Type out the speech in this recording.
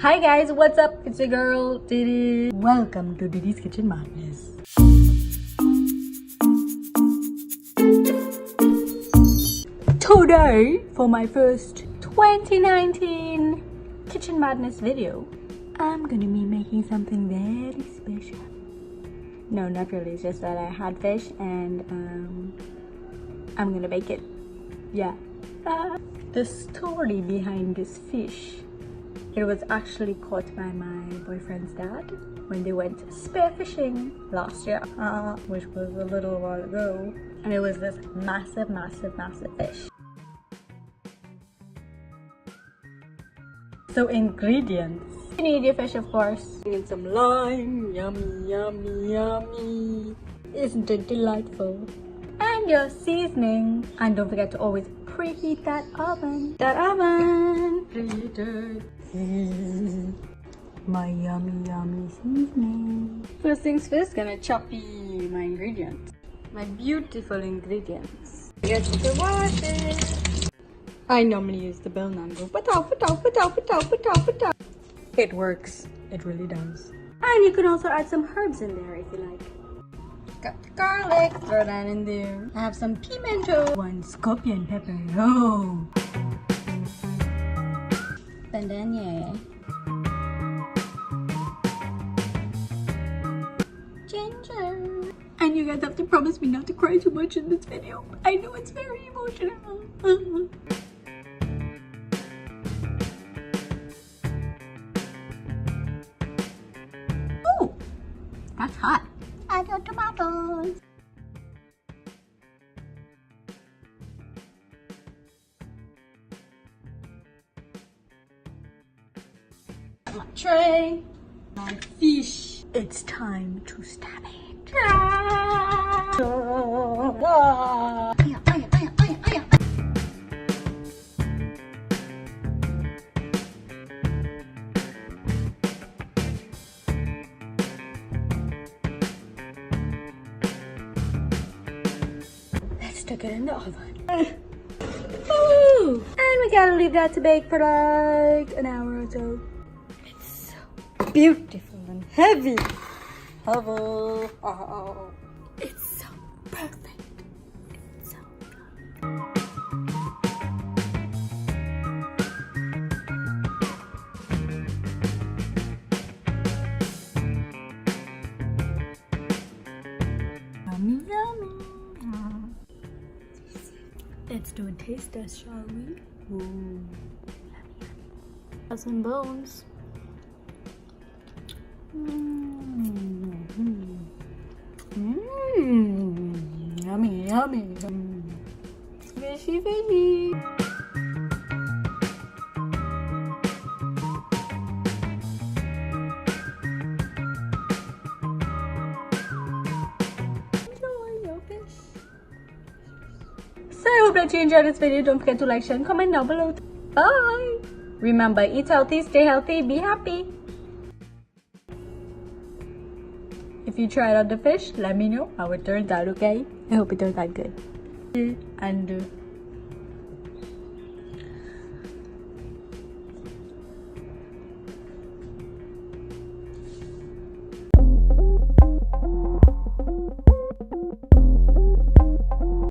Hi guys, what's up? It's your girl Didi. Welcome to Didi's Kitchen Madness. Today, for my first 2019 Kitchen Madness video, I'm gonna be making something very special. No, not really, it's just that I had fish and I'm gonna bake it. Yeah. The story behind this fish, it was actually caught by my boyfriend's dad when they went spearfishing last year, which was a little while ago, and it was this massive fish. So ingredients: you need your fish, of course. You need some lime, yummy, isn't it delightful? And your seasoning, and don't forget to always preheat that oven. Preheated. My yummy seasoning. First things first, gonna chop my ingredients. My beautiful ingredients. I guess you can wash it. I normally use the bell and go put out. It works. It really does. And you can also add some herbs in there if you like. Got the garlic, throw that in there. I have some pimento, 1 scorpion pepper. Oh. And then ginger. And you guys have to promise me not to cry too much in this video. I know it's very emotional. Oh, that's hot. I got tomatoes. My tray, my fish. It's time to stab it. Let's stick it in the oven. Ooh. And we gotta leave that to bake for like an hour or so. It's so beautiful and heavy. Oh, it's so perfect. It's so yummy. Let's do a taste test, shall we? Ooh. Have some bones. Yummy. Fishy. Enjoy your fish. So I hope that you enjoyed this video. Don't forget to like, share, and comment down below. Bye. Remember, eat healthy, stay healthy, be happy. If you tried out the fish, let me know how it turns out, okay? I hope it turns out good. And